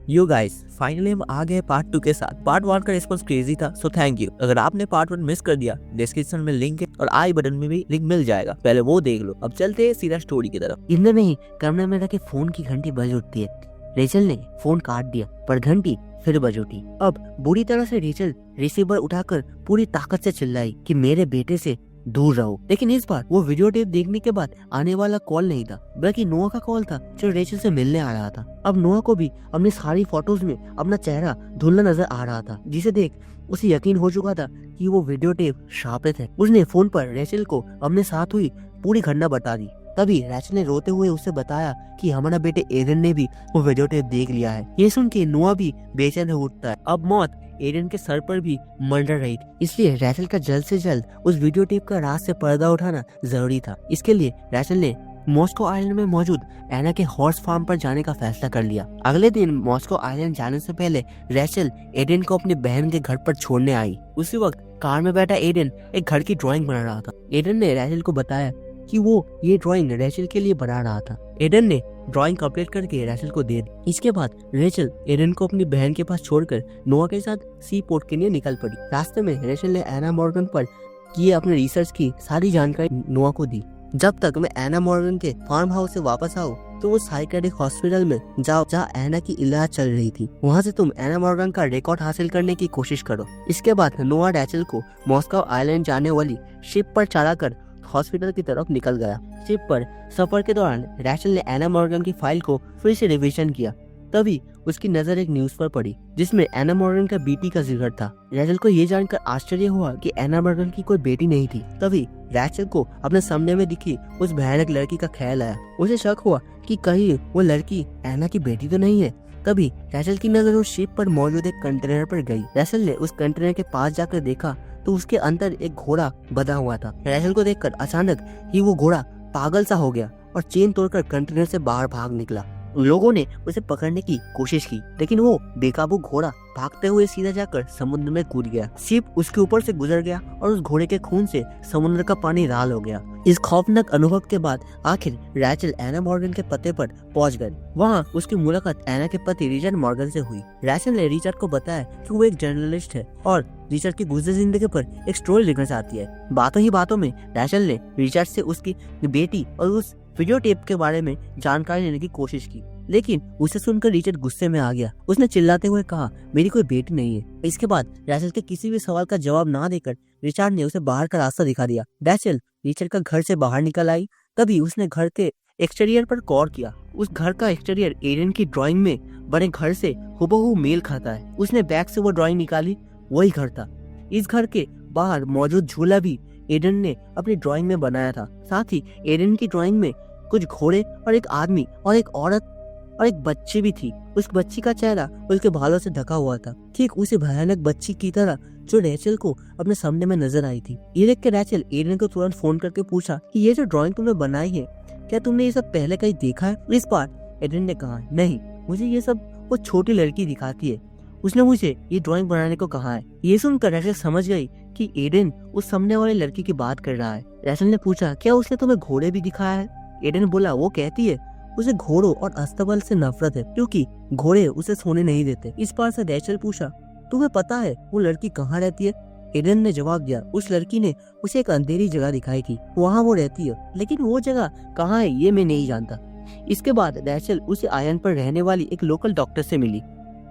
Yo guys, finally हम आ गए part 2 के साथ। पार्ट 1 का रिस्पॉन्स क्रेजी था, सो थैंक यू। अगर आपने पार्ट 1 मिस कर दिया, डिस्क्रिप्शन में लिंक है और आई बटन में भी लिंक मिल जाएगा, पहले वो देख लो। अब चलते हैं सीधा स्टोरी की तरफ। इंद्र में ही कमरे में रखे फोन की घंटी बज उठती है। रेचल ने फोन काट दिया पर घंटी फिर बज उठी। अब बुरी तरह से रेचल रिसीवर उठाकर पूरी ताकत से चिल्लाई कि मेरे बेटे से दूर रहो। लेकिन इस बार वो वीडियो टेप देखने के बाद आने वाला कॉल नहीं था, बल्कि नोआ का कॉल था जो रेचल से मिलने आ रहा था। अब नोआ को भी अपनी सारी फोटोज में अपना चेहरा धुंधला नजर आ रहा था, जिसे देख उसे यकीन हो चुका था कि वो वीडियो टेप शापित है। उसने फोन पर रेचल को अपने साथ हुई पूरी घटना बता दी। तभी रेचल ने रोते हुए उसे बताया कि हमारा बेटे एडन ने भी वो वीडियो टेप देख लिया है। ये सुन के नोआ भी बेचैन हो उठता है। अब मौत एडन के सर पर भी मंडरा रही थी, इसलिए रेचल का जल्द से जल्द उस वीडियो टेप का राज से पर्दा उठाना जरूरी था। इसके लिए रेचल ने मॉस्को आइलैंड में मौजूद एना के हॉर्स फार्म पर जाने का फैसला कर लिया। अगले दिन मॉस्को आइलैंड जाने से पहले रेचल एडन को अपनी बहन के घर पर छोड़ने आई। उसी वक्त कार में बैठा एडन एक घर की ड्राइंग बना रहा था। एडन ने रेचल को बताया कि वो ये ड्राइंग रेचल के लिए बना रहा था। एडन ने ड्राइंग कंप्लीट करके रेचल को दे दी। इसके बाद रेचल एडन को अपनी बहन के पास छोड़कर नोआ के साथ सी पोर्ट के लिए निकल पड़ी। रास्ते में रेचल ने एना मॉर्गन पर किए अपने रिसर्च की सारी जानकारी नोआ को दी। जब तक मैं एना मॉर्गन के फार्म हाउस से वापस आऊँ तो उस साइकेट्रिक हॉस्पिटल में जाओ जहाँ एना की इलाज चल रही थी। वहाँ से तुम एना मॉर्गन का रिकॉर्ड हासिल करने की कोशिश करो। इसके बाद नोआ रेचल को मॉस्को आइलैंड जाने वाली शिप पर चढ़ाकर हॉस्पिटल की तरफ निकल गया। शिप पर सफर के दौरान रेचल ने एना मॉर्गन की फाइल को फिर से रिवीजन किया। तभी उसकी नजर एक न्यूज पर पड़ी जिसमें एना मॉर्गन का बेटी का जिक्र था। रेचल को ये जानकर आश्चर्य हुआ कि एना मॉर्गन की कोई बेटी नहीं थी। तभी रेचल को अपने सामने में दिखी उस भयानक लड़की का ख्याल आया। उसे शक हुआ कि कहीं वो लड़की एना की बेटी तो नहीं है। तभी रेचल की नजर उस शिप पर मौजूद एक कंटेनर पर गई। रेचल ने उस कंटेनर के पास जाकर देखा तो उसके अंदर एक घोड़ा बंधा हुआ था। रेचल को देखकर अचानक ही वो घोड़ा पागल सा हो गया और चेन तोड़कर कंटेनर से बाहर भाग निकला। लोगों ने उसे पकड़ने की कोशिश की, लेकिन वो बेकाबू घोड़ा भागते हुए सीधा जाकर समुद्र में कूद गया। शिप उसके ऊपर से गुजर गया और उस घोड़े के खून से समुद्र का पानी लाल हो गया। इस खौफनाक अनुभव के बाद आखिर रेचल एना मॉर्गन के पते पर पहुंच गई। वहाँ उसकी मुलाकात एना के पति रिचर्ड मॉर्गन से हुई। रेचल ने रिचर्ड को बताया कि वो एक जर्नलिस्ट है और रिचर्ड की गुजरी जिंदगी पर एक स्टोरी लिखना चाहती है। बातों ही बातों में रेचल ने रिचर्ड से उसकी बेटी और उस वीडियो टेप के बारे में जानकारी लेने की कोशिश की, लेकिन उसे सुनकर रिचर्ड गुस्से में आ गया। उसने चिल्लाते हुए कहा, मेरी कोई बेटी नहीं है। इसके बाद रेचल के किसी भी सवाल का जवाब ना देकर रिचर्ड ने उसे बाहर का रास्ता दिखा दिया। रेचल रिचर्ड का घर से बाहर निकल आई। तभी उसने घर के एक्सटीरियर पर गौर किया। उस घर का एक्सटीरियर एडन की ड्राइंग में बने घर से हुबहू मेल खाता है। उसने बैग से वो ड्राइंग निकाली, वही घर था। इस घर के बाहर मौजूद झूला भी एडन ने अपनी ड्राइंग में बनाया था। साथ ही एडन की ड्राइंग में कुछ घोड़े और एक आदमी और एक औरत और एक बच्ची भी थी। उस बच्ची का चेहरा उसके बालों से ढका हुआ था, ठीक उसी भयानक बच्ची की तरह जो रेचल को अपने सामने में नजर आई थी। ये देख के रेचल एडन को तुरंत फोन करके पूछा कि ये जो ड्राइंग तुमने बनाई है, क्या तुमने ये सब पहले कहीं देखा है? इस बार एडन ने कहा, नहीं, मुझे ये सब वो छोटी लड़की दिखाती है, उसने मुझे ये ड्राइंग बनाने को कहा है। ये सुनकर रेचल समझ गई कि एडन उस सामने वाली लड़की की बात कर रहा है। रेचल ने पूछा, क्या उसने तुम्हें घोड़े भी दिखाया है? एडन बोला, वो कहती है उसे घोड़ों और अस्तबल से नफरत है क्योंकि घोड़े उसे सोने नहीं देते। इस बार से रेचल पूछा, तुम्हें पता है वो लड़की कहाँ रहती है? एडन ने जवाब दिया, उस लड़की ने उसे एक अंधेरी जगह दिखाई थी, वहाँ वो रहती है, लेकिन वो जगह कहाँ है ये मैं नहीं जानता। इसके बाद रेचल उस आइलैंड पर रहने वाली एक लोकल डॉक्टर से मिली,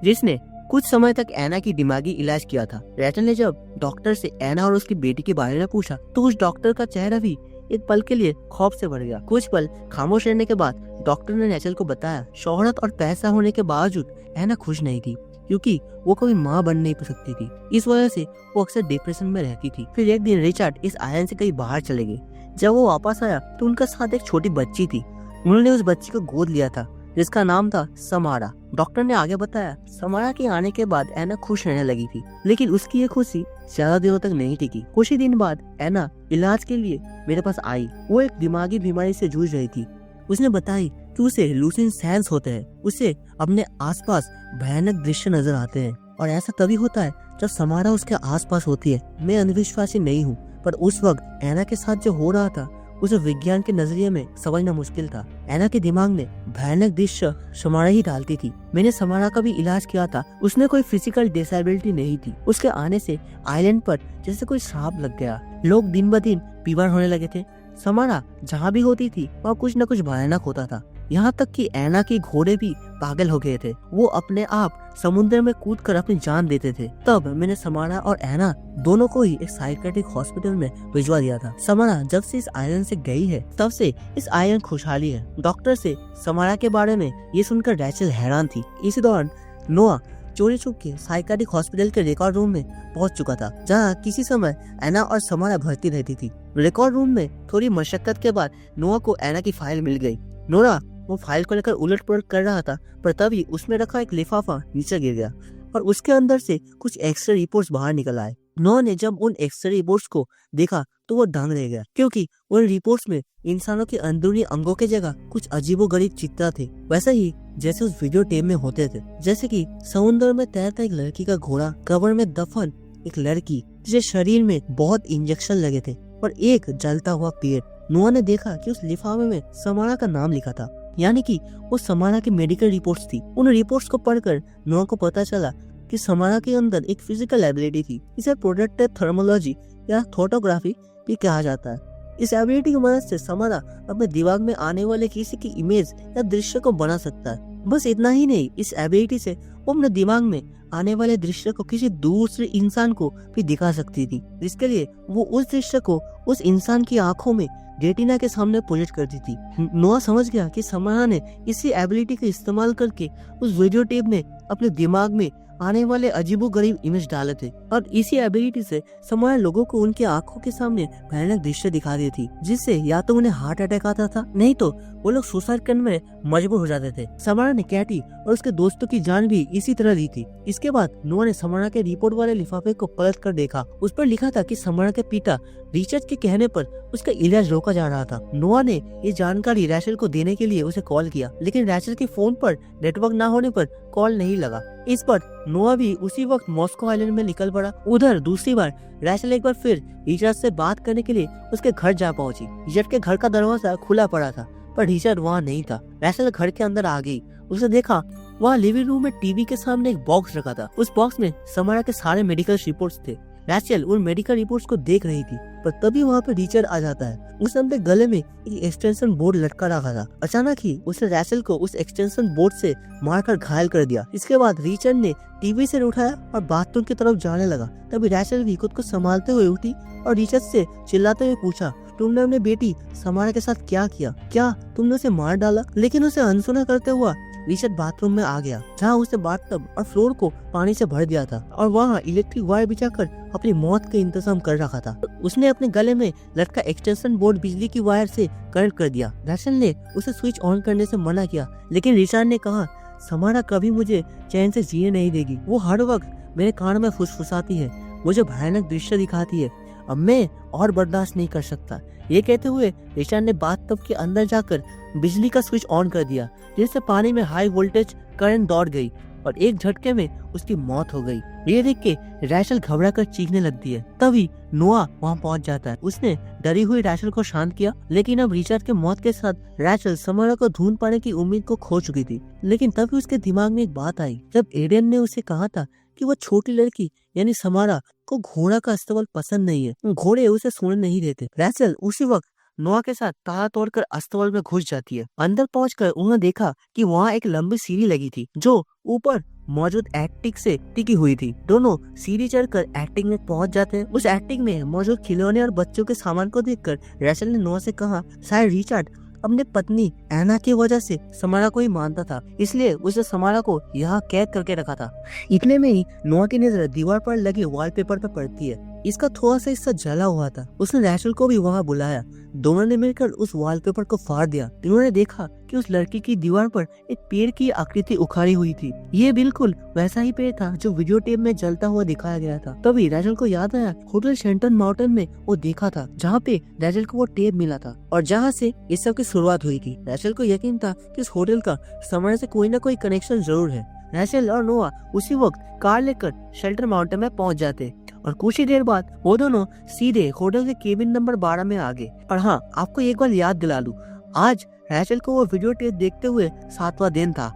जिसने कुछ समय तक एना की दिमागी इलाज किया था। रेचल ने जब डॉक्टर से एना और उसकी बेटी के बारे में पूछा तो उस डॉक्टर का चेहरा भी एक पल के लिए खौफ से भर गया। कुछ पल खामोश रहने के बाद डॉक्टर ने रेचल को बताया, शोहरत और पैसा होने के बावजूद एना खुश नहीं थी क्योंकि वो कभी माँ बन नहीं सकती थी। इस वजह से वो अक्सर डिप्रेशन में रहती थी। फिर एक दिन रिचर्ड इस आइलैंड से कहीं बाहर चले गए। जब वो वापस आया तो उनके साथ एक छोटी बच्ची थी। उन्होंने उस बच्ची को गोद लिया था जिसका नाम था समारा। डॉक्टर ने आगे बताया, समारा के आने के बाद एना खुश रहने लगी थी, लेकिन उसकी ये खुशी ज्यादा दिनों तक नहीं टिकी। कुछ ही दिन बाद एना इलाज के लिए मेरे पास आई। वो एक दिमागी बीमारी से जूझ रही थी। उसने बताई कि उसे लूसिन सेंस होते हैं, उसे अपने आसपास भयानक दृश्य नजर आते हैं और ऐसा तभी होता है जब समारा उसके आसपास होती है। मैं अंधविश्वासी नहीं हूँ, पर उस वक्त एना के साथ जो हो रहा था उसे विज्ञान के नजरिए में समझना मुश्किल था। एना के दिमाग में भयानक दृश्य समारा ही डालती थी। मैंने समारा का भी इलाज किया था, उसने कोई फिजिकल डिसेबिलिटी नहीं थी। उसके आने से आइलैंड पर जैसे कोई श्राप लग गया। लोग दिन ब दिन बीमार होने लगे थे। समारा जहाँ भी होती थी वहाँ कुछ न कुछ भयानक होता था। यहाँ तक कि एना के घोड़े भी पागल हो गए थे। वो अपने आप समुद्र में कूदकर अपनी जान देते थे। तब मैंने समारा और एना दोनों को ही एक साइकियाट्रिक हॉस्पिटल में भिजवा दिया था। समारा जब से इस आइलैंड से गई है तब से इस आइलैंड खुशहाली है। डॉक्टर से समारा के बारे में ये सुनकर रैचल हैरान थी। इसी दौरान नोआ चोरी छुप के साइकियाट्रिक हॉस्पिटल के रिकॉर्ड रूम में पहुंच चुका था, जहां किसी समय एना और समारा भर्ती रहती थी। रिकॉर्ड रूम में थोड़ी मशक्कत के बाद नोआ को एना की फाइल मिल गई। नोरा वो फाइल को लेकर उलट पुलट कर रहा था, पर तभी उसमें रखा एक लिफाफा नीचे गिर गया और उसके अंदर से कुछ एक्सरे रिपोर्ट्स बाहर निकल आए। नोआ ने जब उन एक्सरे रिपोर्ट्स को देखा तो वो दंग रह गया, क्योंकि उन रिपोर्ट्स में इंसानों के अंदरूनी अंगों की जगह कुछ अजीबोगरीब चित्र थे, वैसे ही जैसे उस वीडियो टेप में होते थे। जैसे कि समुद्र में तैरता एक लड़की का घोड़ा, कब्र में दफन एक लड़की जिसे शरीर में बहुत इंजेक्शन लगे थे और एक जलता हुआ पेड़। नोआ ने देखा कि उस लिफाफे में समारा का नाम लिखा था, यानी कि वो समारा की मेडिकल रिपोर्ट्स थी। उन रिपोर्ट्स को पढ़कर नोआ को पता चला कि समारा के अंदर एक फिजिकल एबिलिटी थी। इसे प्रोडक्टिव थर्मोलॉजी या फोटोग्राफी भी कहा जाता है। इस एबिलिटी की मदद से समारा अपने दिमाग में आने वाले किसी की इमेज या दृश्य को बना सकता है। बस इतना ही नहीं, इस एबिलिटी से वो अपने दिमाग में आने वाले दृश्य को किसी दूसरे इंसान को भी दिखा सकती थी, जिसके लिए वो उस दृश्य को उस इंसान की आंखों में रेटिना के सामने प्रोजेक्ट करती थी। नोआ समझ गया कि समारा ने इसी एबिलिटी का इस्तेमाल करके उस वीडियो टेप में अपने दिमाग में आने वाले अजीबोगरीब इमेज डाले थे और इसी एबिलिटी से समारा लोगों को उनकी आंखों के सामने भयानक दृश्य दिखा दी थी, जिससे या तो उन्हें हार्ट अटैक आता था, नहीं तो वो लोग सुसाइड करने में मजबूर हो जाते थे। समारा ने कैटी और उसके दोस्तों की जान भी इसी तरह ली थी। इसके बाद नोआ ने समारा के रिपोर्ट वाले लिफाफे को पलट कर देखा। उस पर लिखा था कि समारा के पिता रिचर्ड के कहने पर उसका इलाज रोका जा रहा था। नोआ ने ये जानकारी रैचल को देने के लिए उसे कॉल किया, लेकिन रैचल के फोन पर नेटवर्क न होने पर कॉल नहीं लगा। इस पर नोआ भी उसी वक्त मॉस्को आइलैंड में निकल पड़ा। उधर दूसरी बार रैचल एक बार फिर रिचर्ड से बात करने के लिए उसके घर जा पहुंची। रिचर्ड के घर का दरवाजा खुला पड़ा था, पर रिचर्ड वहाँ नहीं था। रैचल घर के अंदर आ गई। उसने देखा वहाँ लिविंग रूम में टीवी के सामने एक बॉक्स रखा था। उस बॉक्स में समारा के सारे मेडिकल रिपोर्ट्स थे। रैचल उन मेडिकल रिपोर्ट्स को देख रही थी, पर तभी वहाँ पे रिचर्ड आ जाता है। उसने अपने गले में एक एक्सटेंशन बोर्ड लटका रखा था। अचानक ही उसने रैचल को उस एक्सटेंशन बोर्ड से मारकर घायल कर दिया। इसके बाद रिचर्ड ने टीवी से उठाया और बाथरूम की तरफ जाने लगा। तभी रैचल भी खुद को संभालते हुए उठी और रिचर्ड से चिल्लाते हुए पूछा, तुमने अपनी बेटी समारा के साथ क्या किया? क्या तुमने उसे मार डाला? लेकिन उसे अनसुना करते हुआ रिचर्ड बाथरूम में आ गया, जहाँ उसने बाथटब और फ्लोर को पानी से भर दिया था और वहाँ इलेक्ट्रिक वायर बिछाकर अपनी मौत का इंतजाम कर रखा था। उसने अपने गले में लटका एक्सटेंशन बोर्ड बिजली की वायर से कनेक्ट कर दिया। रैचल ने उसे स्विच ऑन करने से मना किया, लेकिन रिचर्ड ने कहा, समारा कभी मुझे चैन से जीने नहीं देगी। वो हर वक्त मेरे कान में फुसफुसाती है, मुझे भयानक दृश्य दिखाती है। अब मैं और बर्दाश्त नहीं कर सकता। ये कहते हुए रिचर्ड ने बाथटब के अंदर जाकर बिजली का स्विच ऑन कर दिया, जिससे पानी में हाई वोल्टेज करंट दौड़ गई और एक झटके में उसकी मौत हो गई। ये देख के रैचल घबरा कर चीखने लगती है। तभी नोआ वहाँ पहुँच जाता है। उसने डरी हुई रैचल को शांत किया, लेकिन अब रिचर्ड के मौत के साथ रैचल समारा को ढूंढ पाने की उम्मीद को खो चुकी थी। लेकिन तभी उसके दिमाग में एक बात आई, जब एडेन ने उसे कहा था कि वो छोटी लड़की यानी समारा को घोड़ा का अस्तबल पसंद नहीं है, घोड़े उसे सोने नहीं देते। रैचल उसी वक्त नोआ के साथ ताला तोड़कर अस्तबल में घुस जाती है। अंदर पहुंचकर उन्होंने देखा कि वहाँ एक लंबी सीढ़ी लगी थी, जो ऊपर मौजूद एटिक से टिकी हुई थी। दोनों सीढ़ी चढ़कर एटिक में पहुंच जाते हैं। उस एटिक में मौजूद खिलौने और बच्चों के सामान को देखकर रैचल ने नोआ से कहा, शायद रिचर्ड अपने पत्नी एना की वजह से समारा को ही मानता था, इसलिए उसे समारा को यहाँ कैद करके रखा था। इतने में ही नोआ की नजर दीवार पर लगे वॉलपेपर पर पड़ती है। इसका थोड़ा सा हिस्सा जला हुआ था। उसने रैचल को भी वहाँ बुलाया। दोनों ने मिलकर उस वॉलपेपर को फाड़ दिया। उन्होंने देखा कि उस लड़की की दीवार पर एक पेड़ की आकृति उखाड़ी हुई थी। ये बिल्कुल वैसा ही पेड़ था जो वीडियो टेप में जलता हुआ दिखाया गया था। तभी रैचल को याद आया होटल शेंटन माउंटेन में वो देखा था, जहाँ पे रैचल को वो टेप मिला था और जहाँ से इस सब की शुरुआत हुई थी। रैचल को यकीन था कि इस होटल का समारा से कोई न कोई कनेक्शन जरूर है। रैचल और नोआ उसी वक्त कार लेकर शेल्टर माउंटेन में पहुंच जाते और कुछ ही देर बाद वो दोनों सीधे होटल के केबिन नंबर 12 में आ गए। और हाँ, आपको एक बार याद दिला दूं, आज रैचल को वो वीडियो टेप देखते हुए 7वां दिन था।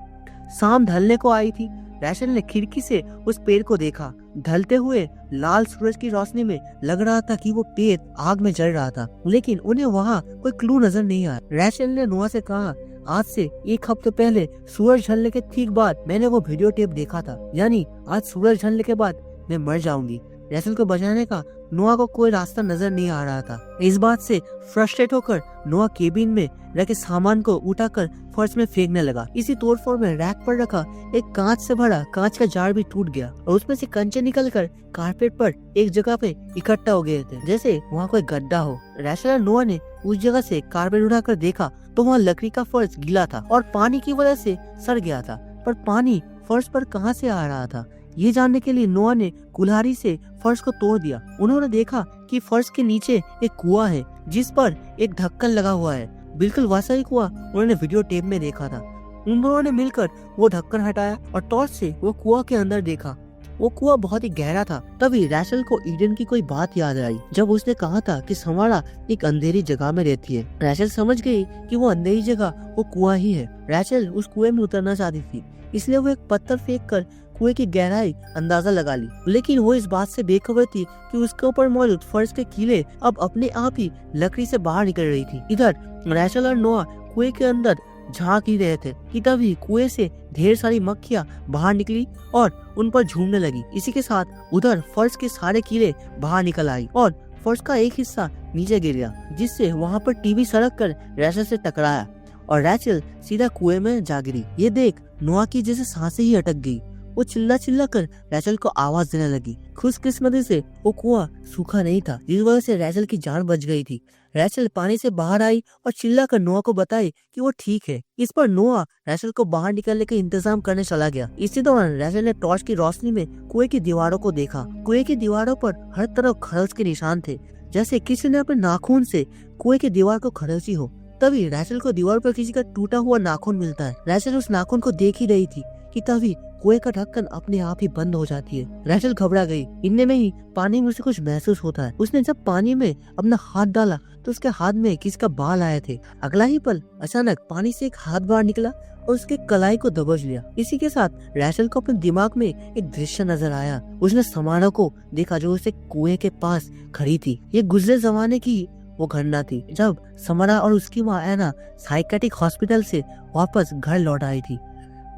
शाम ढलने को आई थी। रैचल ने खिड़की से उस पेड़ को देखा। ढलते हुए लाल सूरज की रोशनी में लग रहा था कि वो पेड़ आग में जल रहा था, लेकिन उन्हें वहाँ कोई क्लू नजर नहीं आया। रैचल ने नोआ से कहा, आज से 1 हफ्ते पहले सूरज ढलने के ठीक बाद मैंने वो वीडियो टेप देखा था, यानी आज सूरज ढलने के बाद मैं मर जाऊंगी। रैचल को बचाने का नोआ को कोई रास्ता नजर नहीं आ रहा था। इस बात से फ्रस्ट्रेट होकर नोआ केबिन में रखे सामान को उठाकर फर्श में फेंकने लगा। इसी तोड़फोड़ में रैक पर रखा एक कांच से भरा कांच का जार भी टूट गया और उसमें से कंचे निकलकर कारपेट पर एक जगह पे इकट्ठा हो गए थे, जैसे वहाँ कोई गड्ढा हो। रैचल और नोआ ने उस जगह से कारपेट उठाकर देखा तो वहाँ लकड़ी का फर्श गीला था और पानी की वजह से सड़ गया था, पर पानी फर्श पर कहाँ से आ रहा था ये जानने के लिए नोआ ने कुल्हाड़ी से फर्श को तोड़ दिया। उन्होंने देखा कि फर्श के नीचे एक कुआं है जिस पर एक ढक्कन लगा हुआ है, बिल्कुल वैसा ही कुआं उन्होंने वीडियो टेप में देखा था। उन दोनों ने मिलकर वो ढक्कन हटाया और टॉर्च से वो कुआं के अंदर देखा। वो कुआं बहुत ही गहरा था। तभी रैचल को ईडन की कोई बात याद आई जब उसने कहा था कि समारा एक अंधेरी जगह में रहती है। रैचल समझ गई कि वो अंधेरी जगह वो कुआं ही है। रैचल उस कुएं में उतरना चाहती थी, इसलिए वो एक पत्थर फेंक कर कुएं की गहराई अंदाजा लगा ली, लेकिन वो इस बात से बेखबर थी कि उसके ऊपर मौजूद फर्श के कीले अब अपने आप ही लकड़ी से बाहर निकल रही थी। इधर रैचल और नोआ कुएं के अंदर झांक ही रहे थे कि तभी कुएं से ढेर सारी मक्खियां बाहर निकली और उन पर झूमने लगी। इसी के साथ उधर फर्श के सारे कीले बाहर निकल आई और फर्श का एक हिस्सा नीचे गिर गया, जिससे वहाँ पर टीवी सड़क कर रैचल से टकराया और रैचल सीधा कुएं में जा गिरी। ये देख नोआ की जैसे सांसें ही अटक गई। वो चिल्ला चिल्ला कर रैचल को आवाज देने लगी। खुशकिस्मती से वो कुआं सूखा नहीं था, जिस वजह से रैचल की जान बच गई थी। रैचल पानी से बाहर आई और चिल्ला कर नोआ को बताई कि वो ठीक है। इस पर नोआ रैचल को बाहर निकलने का इंतजाम करने चला गया। इसी दौरान रैचल ने टॉर्च की रोशनी में कुएं की दीवारों को देखा। कुएं की दीवारों पर हर तरफ खरच के निशान थे, जैसे किसी ने अपने नाखून से कुएं की दीवार को खरची हो। तभी रैचल को दीवार पर किसी का टूटा हुआ नाखून मिलता है। रैचल उस नाखून को देख ही रही थी कि तभी कुएं का ढक्कन अपने आप ही बंद हो जाती है। रैचल घबरा गई। इतने में ही पानी में उसे कुछ महसूस होता है। उसने जब पानी में अपना हाथ डाला तो उसके हाथ में किसी का बाल आए थे। अगला ही पल अचानक पानी से एक हाथ बाहर निकला और उसके कलाई को दबोच लिया। इसी के साथ रैचल को अपने दिमाग में एक दृश्य नजर आया। उसने समारा को देखा जो उसे कुएं के पास खड़ी थी। ये गुजरे जमाने की वो घटना थी जब समारा और उसकी माँ एना साइकेट्रिक हॉस्पिटल से वापस घर लौट आई थी।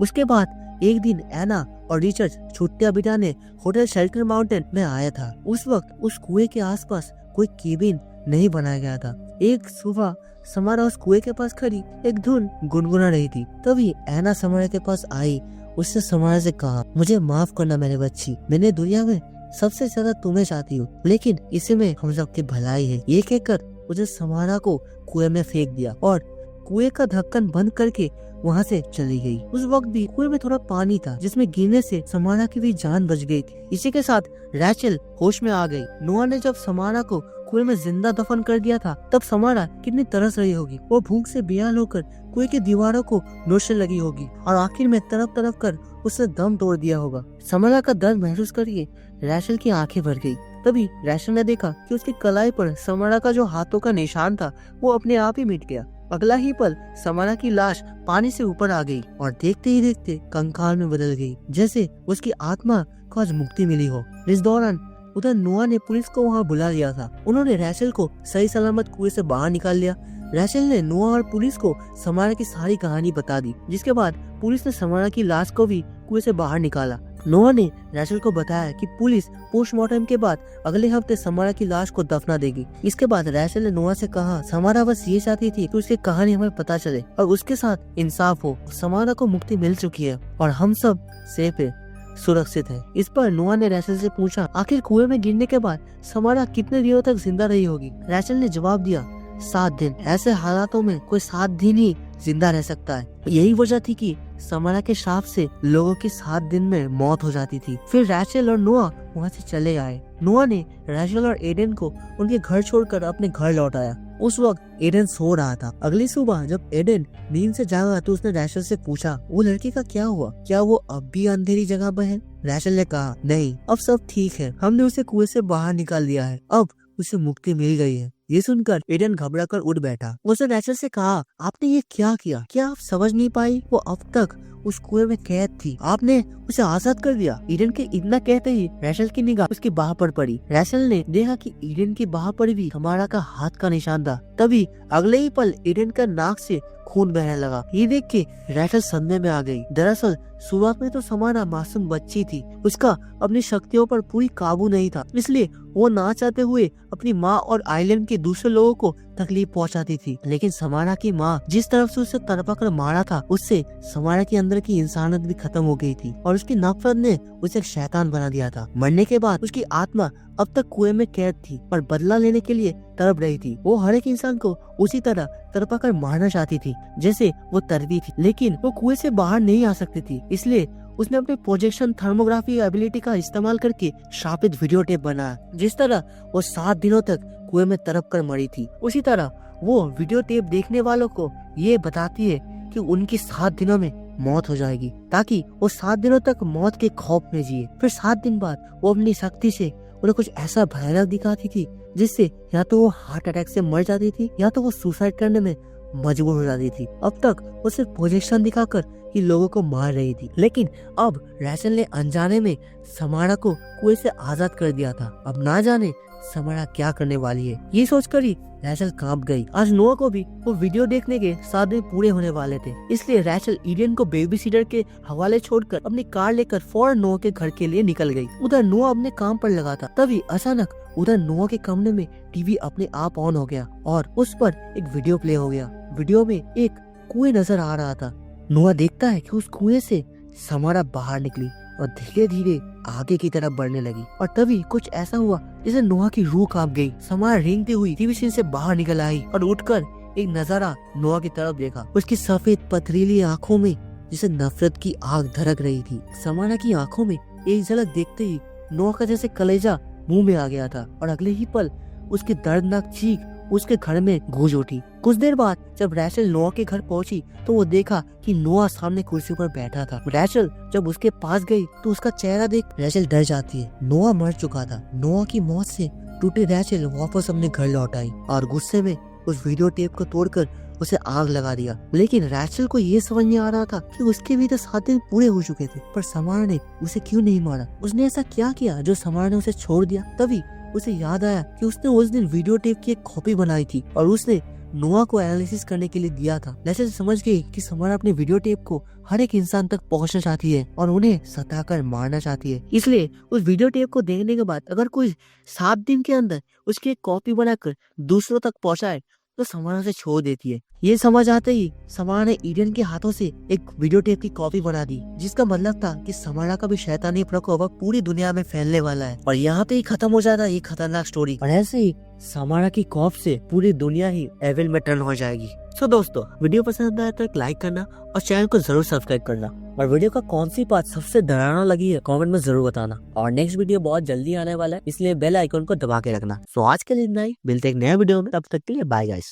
उसके बाद एक दिन एना और रिचर्ड छुट्टियां बिताने होटल शेल्टर माउंटेन में आया था। उस वक्त उस कुएं के आसपास कोई केबिन नहीं बनाया गया था। एक सुबह समारा उस कुएं के पास खड़ी एक धुन गुनगुना रही थी। तभी एना समारा के पास आई। उसने समारा से कहा, मुझे माफ करना मेरे बच्ची, मैंने दुनिया में सबसे ज्यादा तुम्हें चाहती हूँ, लेकिन इसमें हम सबकी भलाई है। ये कहकर उसने समारा को कुएं में फेंक दिया और कुएं का ढक्कन बंद करके वहाँ से चली गई। उस वक्त भी कुएं में थोड़ा पानी था, जिसमें गिरने से समारा की भी जान बच गई थी। इसी के साथ रैचल होश में आ गई। नोआ ने जब समारा को कुएं में जिंदा दफन कर दिया था, तब समारा कितनी तरस रही होगी। वो भूख से बेहाल होकर कुएं की दीवारों को नोचने लगी होगी और आखिर में तरफ तरफ कर उसने दम तोड़ दिया होगा। समारा का दर्द महसूस करके रैचल की आंखें भर गई। तभी रैचल ने देखा कि उसकी कलाई पर समारा का जो हाथों का निशान था वो अपने आप ही मिट गया। अगला ही पल समारा की लाश पानी से ऊपर आ गई और देखते ही देखते कंकाल में बदल गई, जैसे उसकी आत्मा को आज मुक्ति मिली हो। इस दौरान उधर नोआ ने पुलिस को वहाँ बुला लिया था। उन्होंने रैचल को सही सलामत कुएं से बाहर निकाल लिया। रैचल ने नोआ और पुलिस को समारा की सारी कहानी बता दी, जिसके बाद पुलिस ने समारा की लाश को भी कुएं से बाहर निकाला। नोआ ने रैचल को बताया कि पुलिस पोस्टमार्टम के बाद अगले हफ्ते समारा की लाश को दफना देगी। इसके बाद रैचल ने नोआ से कहा, समारा बस ये चाहती थी कि उसकी कहानी हमें पता चले और उसके साथ इंसाफ हो। समारा को मुक्ति मिल चुकी है और हम सब सेफ है, सुरक्षित है। इस पर नोआ ने रैचल से पूछा, आखिर कुएं में गिरने के बाद समारा कितने दिनों तक जिंदा रही होगी? रैचल ने जवाब दिया, 7 दिन। ऐसे हालातों में कोई 7 दिन ही जिंदा रह सकता है। यही वजह थी कि समारा के श्राप से लोगों की 7 दिन में मौत हो जाती थी। फिर रैचल और नोआ वहाँ से चले आए। नोआ ने रैचल और एडन को उनके घर छोड़कर अपने घर लौट आया। उस वक्त एडन सो रहा था। अगली सुबह जब एडन नींद से जागा तो उसने रैचल से पूछा, वो लड़की का क्या हुआ? क्या वो अब भी अंधेरी जगह पर है? रैचल ने कहा, नहीं, अब सब ठीक है, हमने उसे कुएं से बाहर निकाल दिया है, अब उसे मुक्ति मिल गई है। ये सुनकर एडन घबराकर उठ बैठा। उसने रैचल से कहा, आपने ये क्या किया? क्या आप समझ नहीं पाई? वो अब तक उस कुएं में कैद थी, आपने उसे आजाद कर दिया। ईडन के इतना कहते ही रैचल की निगाह उसकी बाह पर पड़ी। रैचल ने देखा कि ईडन की बाह पर भी समारा का हाथ का निशान था। तभी अगले ही पल ईडन का नाक से खून बहने लगा। ये देख के रैचल सदमे में आ गई। दरअसल शुरुआत में तो समारा मासूम बच्ची थी, उसका अपनी शक्तियों पर पूरी काबू नहीं था, इसलिए वो ना चाहते हुए अपनी माँ और आइलैंड के दूसरे लोगों को तकलीफ पहुंचाती थी। लेकिन समारा की माँ जिस तरफ से उसे तड़पा कर मारा था, उससे समारा के अंदर की इंसानियत भी खत्म हो गई थी और उसकी नफरत ने उसे एक शैतान बना दिया था। मरने के बाद उसकी आत्मा अब तक कुएं में कैद थी और बदला लेने के लिए तड़प रही थी। वो हर एक इंसान को उसी तरह तड़पा कर मारना चाहती थी जैसे वो तड़पी थी, लेकिन वो कुएं से बाहर नहीं आ सकती थी। इसलिए उसने अपने प्रोजेक्शन थर्मोग्राफी एबिलिटी का इस्तेमाल करके शापित वीडियो टेप बनाया। जिस तरह वो 7 दिनों तक कुएं में तड़प कर मरी थी, उसी तरह वो वीडियो टेप देखने वालों को ये बताती है कि उनकी 7 दिनों में मौत हो जाएगी, ताकि वो 7 दिनों तक मौत के खौफ में जिए। फिर 7 दिन बाद वो अपनी शक्ति से उन्हें कुछ ऐसा भयानक दिखाती थी जिससे या तो वो हार्ट अटैक से मर जाती थी या तो वो सुसाइड करने में मजबूर हो जाती थी। अब तक वो सिर्फ प्रोजेक्शन दिखाकर ही लोगों को मार रही थी, लेकिन अब रैचल ने अनजाने में समारा को कुएं से आजाद कर दिया था। अब ना जाने समारा क्या करने वाली है। ये सोचकर ही रैचल कांप गई। आज नोआ को भी वो वीडियो देखने के 7 दिन पूरे होने वाले थे, इसलिए रैचल ईडन को बेबी सीटर के हवाले छोड़कर अपनी कार लेकर फौरन नोआ के घर के लिए निकल गई। उधर नोआ अपने काम पर लगा था, तभी अचानक उधर नोआ के कमरे में टीवी अपने आप ऑन हो गया और उस पर एक वीडियो प्ले हो गया। वीडियो में एक कुएं नजर आ रहा था। नोआ देखता है कि उस कुएं से समारा बाहर निकली और धीरे धीरे आगे की तरफ बढ़ने लगी और तभी कुछ ऐसा हुआ जिसे नोआ की रूह कांप गई। समारा रेंगती हुई टीवी सीन से बाहर निकल आई और उठकर एक नजारा नोआ की तरफ देखा। उसकी सफेद पथरीली आंखों में जिसे नफरत की आग धड़क रही थी। समारा की आंखों में एक झलक देखते ही नोआ का जैसे कलेजा मुंह में आ गया था और अगले ही पल उसकी दर्दनाक चीख उसके घर में गूंज उठी। कुछ देर बाद जब रैचल नोआ के घर पहुंची तो वो देखा कि नोआ सामने कुर्सी पर बैठा था। रैचल जब उसके पास गई तो उसका चेहरा देख रैचल डर जाती है। नोआ मर चुका था। नोआ की मौत से टूटी रैचल वापस अपने घर लौट आई और गुस्से में उस वीडियो टेप को तोड़कर उसे आग लगा दिया। लेकिन रैचल को ये समझ नहीं आ रहा था कि उसके भी तो 7 दिन पूरे हो चुके थे, पर समारा ने उसे क्यों नहीं मारा। उसने ऐसा क्या किया जो समारा ने उसे छोड़ दिया। तभी उसे याद आया कि उसने उस दिन वीडियो टेप की एक कॉपी बनाई थी और उसने नोआ को एनालिसिस करने के लिए दिया था। रैचल समझ गई कि समारा अपने वीडियो टेप को हर एक इंसान तक पहुंचना चाहती है और उन्हें सताकर मारना चाहती है। इसलिए उस वीडियो टेप को देखने के बाद अगर कोई 7 दिन के अंदर उसकी एक कॉपी बनाकर दूसरों तक पहुंचाए तो समारा से छोड़ देती है। ये समझ आते ही समारा ने ईडन के हाथों से एक वीडियो टेप की कॉपी बना दी, जिसका मतलब था कि समारा का भी शैतानी प्रकोप पूरी दुनिया में फैलने वाला है और यहाँ पे ही खत्म हो जाता ये खतरनाक स्टोरी। और ऐसे ही समारा की खौफ से पूरी दुनिया ही एविल में टर्न हो जाएगी। सो दोस्तों, वीडियो पसंद आया तो एक लाइक करना और चैनल को जरूर सब्सक्राइब करना और वीडियो का कौन सी बात सबसे डरावना लगी है कमेंट में जरूर बताना। और नेक्स्ट वीडियो बहुत जल्दी आने वाला है, इसलिए बेल आइकन को दबा के रखना। सो आज के लिए इतना ही, मिलते हैं एक नया वीडियो में, तब तक के लिए बाय गाइस।